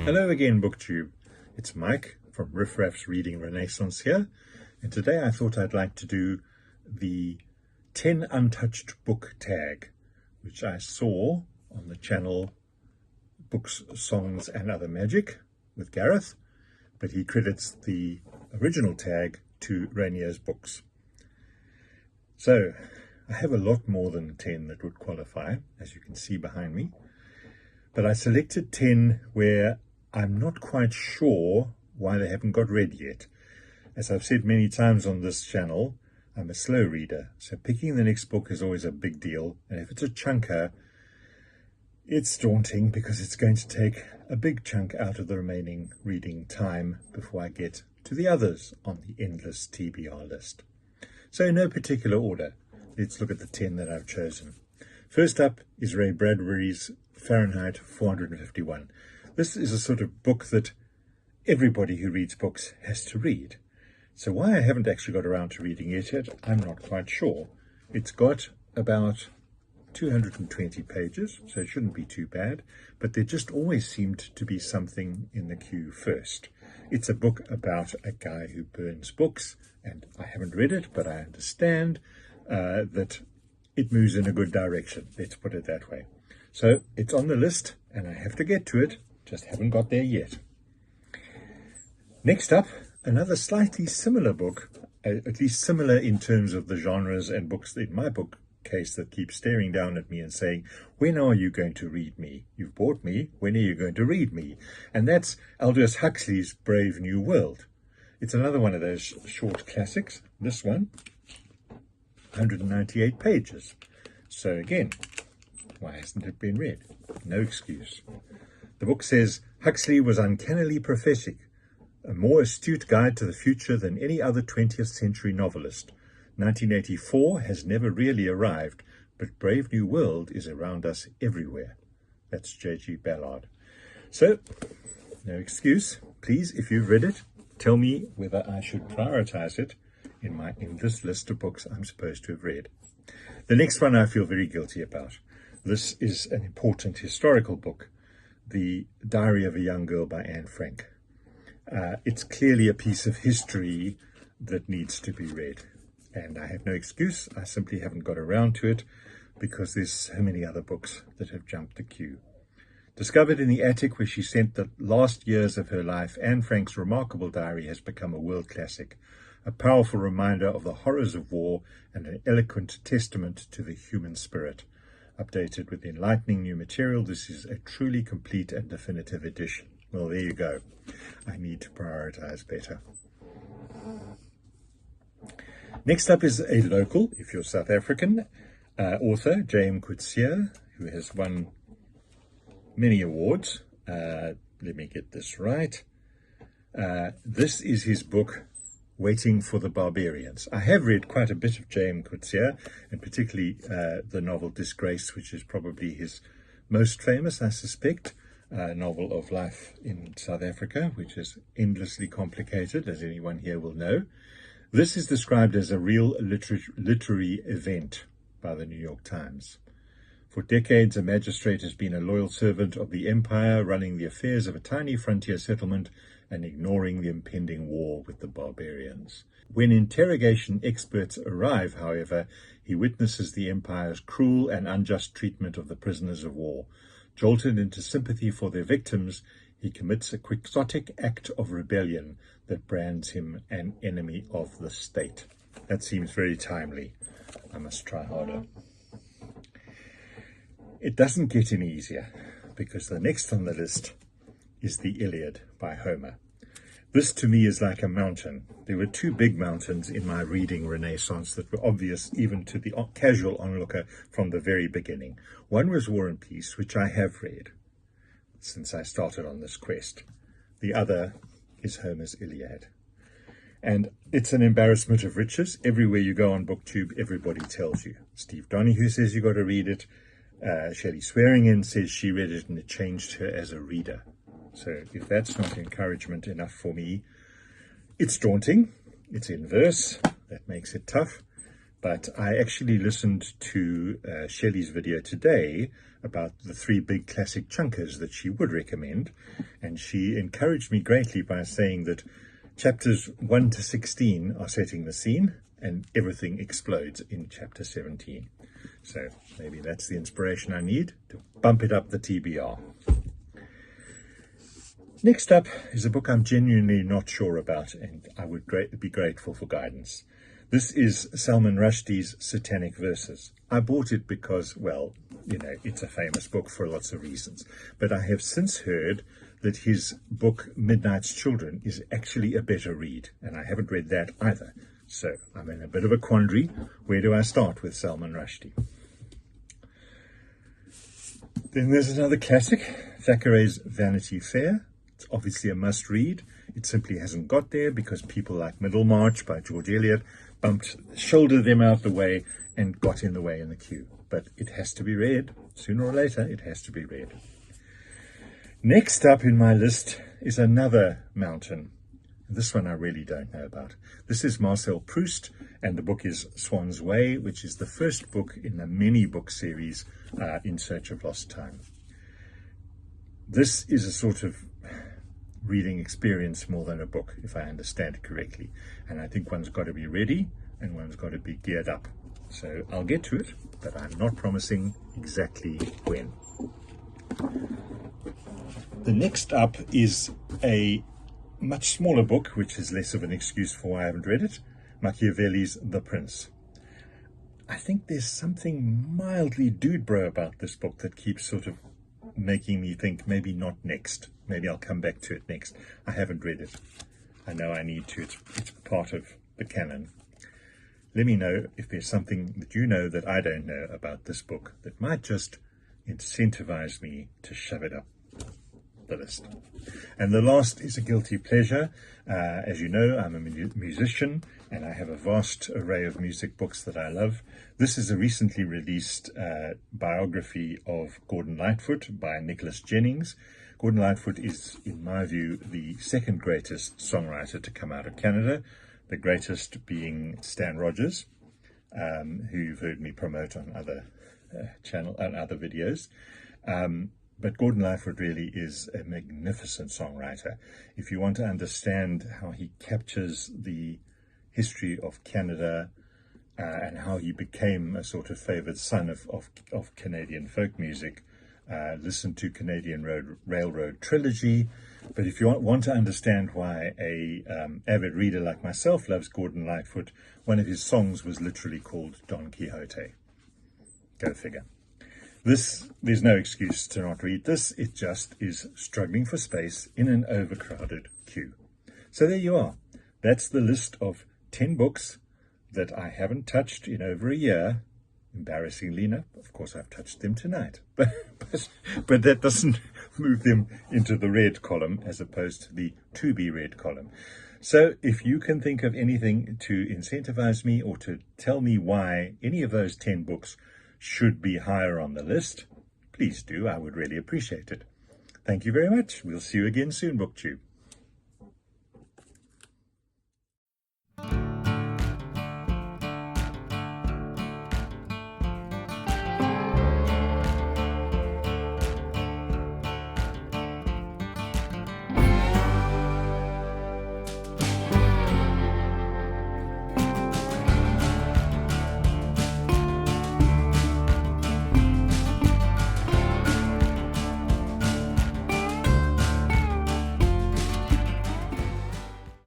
Hello again, Booktube. It's Mike from RiffRaff's Reading Renaissance here, and today I thought I'd like to do the 10 Untouched Book Tag, which I saw on the channel Books, Songs and Other Magic with Gareth, but he credits the original tag to Rainier's books. So I have a lot more than 10 that would qualify, as you can see behind me, but I selected 10 where I'm not quite sure why they haven't got read yet. As I've said many times on this channel, I'm a slow reader, so picking the next book is always a big deal, and if it's a chunker, it's daunting because it's going to take a big chunk out of the remaining reading time before I get to the others on the endless TBR list. So in no particular order, let's look at the 10 that I've chosen. First up is Ray Bradbury's Fahrenheit 451. This is a sort of book that everybody who reads books has to read. So why I haven't actually got around to reading it yet, I'm not quite sure. It's got about 220 pages, so it shouldn't be too bad, but there just always seemed to be something in the queue first. It's a book about a guy who burns books, and I haven't read it, but I understand that it moves in a good direction, let's put it that way. So it's on the list, and I have to get to it, just haven't got there yet. Next up, another slightly similar book, at least similar in terms of the genres and books in my bookcase that keep staring down at me and saying, when are you going to read me? You've bought me, when are you going to read me? And that's Aldous Huxley's Brave New World. It's another one of those short classics. This one, 198 pages. So again, why hasn't it been read? No excuse. The book says, Huxley was uncannily prophetic, a more astute guide to the future than any other 20th century novelist. 1984 has never really arrived, but Brave New World is around us everywhere. That's J.G. Ballard. So, no excuse. Please, if you've read it, tell me whether I should prioritize it in this list of books I'm supposed to have read. The next one I feel very guilty about. This is an important historical book, The Diary of a Young Girl by Anne Frank. It's clearly a piece of history that needs to be read, and I have no excuse. I simply haven't got around to it because there's so many other books that have jumped the queue. Discovered in the attic where she spent the last years of her life, Anne Frank's remarkable diary has become a world classic, a powerful reminder of the horrors of war and an eloquent testament to the human spirit. Updated with enlightening new material, this is a truly complete and definitive edition. Well, there you go. I need to prioritize better. Next up is a local, if you're South African, author, James Coetzee, who has won many awards. Let me get this right. This is his book, Waiting for the Barbarians. I have read quite a bit of James Coetzee, and particularly the novel Disgrace, which is probably his most famous, I suspect, novel of life in South Africa, which is endlessly complicated, as anyone here will know. This is described as a real literary event by the New York Times. For decades, a magistrate has been a loyal servant of the empire, running the affairs of a tiny frontier settlement and ignoring the impending war with the barbarians. When interrogation experts arrive, however, he witnesses the empire's cruel and unjust treatment of the prisoners of war. Jolted into sympathy for their victims, he commits a quixotic act of rebellion that brands him an enemy of the state. That seems very timely. I must try harder. It doesn't get any easier, because the next on the list is the Iliad by Homer. This to me is like a mountain. There were two big mountains in my reading renaissance that were obvious even to the casual onlooker from the very beginning. One was War and Peace, which I have read since I started on this quest. The other is Homer's Iliad. And it's an embarrassment of riches. Everywhere you go on Booktube, everybody tells you. Steve Donahue says you got to read it. Shelley Swearingen says she read it and it changed her as a reader. So if that's not encouragement enough for me, it's daunting, it's in verse, that makes it tough, but I actually listened to Shelley's video today about the 3 big classic chunkers that she would recommend, and she encouraged me greatly by saying that chapters 1 to 16 are setting the scene and everything explodes in chapter 17. So maybe that's the inspiration I need to bump it up the TBR. Next up is a book I'm genuinely not sure about, and I would be grateful for guidance. This is Salman Rushdie's Satanic Verses. I bought it because, well, you know, it's a famous book for lots of reasons. But I have since heard that his book, Midnight's Children, is actually a better read, and I haven't read that either. So I'm in a bit of a quandary. Where do I start with Salman Rushdie? Then there's another classic, Thackeray's Vanity Fair. It's obviously a must-read. It simply hasn't got there because people like Middlemarch by George Eliot shouldered them out the way and got in the way in the queue. But it has to be read. Sooner or later, it has to be read. Next up in my list is another mountain. This one I really don't know about. This is Marcel Proust, and the book is Swan's Way, which is the first book in the many-book series In Search of Lost Time. This is a sort of reading experience more than a book, if I understand it correctly. And I think one's got to be ready and one's got to be geared up. So I'll get to it, but I'm not promising exactly when. The next up is a much smaller book, which is less of an excuse for why I haven't read it, Machiavelli's The Prince. I think there's something mildly dude bro about this book that keeps sort of making me think maybe not next. Maybe I'll come back to it next. I haven't read it. I know I need to. It's part of the canon. Let me know if there's something that you know that I don't know about this book that might just incentivize me to shove it up the list. And the last is a guilty pleasure. As you know, I'm a musician and I have a vast array of music books that I love. This is a recently released biography of Gordon Lightfoot by Nicholas Jennings. Gordon Lightfoot is, in my view, the second greatest songwriter to come out of Canada, the greatest being Stan Rogers, who you've heard me promote on other other videos. But Gordon Lightfoot really is a magnificent songwriter. If you want to understand how he captures the history of Canada and how he became a sort of favoured son of Canadian folk music, listen to Canadian Railroad Trilogy. But if you want to understand why a avid reader like myself loves Gordon Lightfoot, one of his songs was literally called Don Quixote. Go figure. There's no excuse to not read this. It just is struggling for space in an overcrowded queue. So there you are. That's the list of 10 books that I haven't touched in over a year. Embarrassingly enough, of course, I've touched them tonight. But that doesn't move them into the red column as opposed to the to-be-read column. So if you can think of anything to incentivize me or to tell me why any of those 10 books should be higher on the list, please do. I would really appreciate it. Thank you very much. We'll see you again soon, BookTube.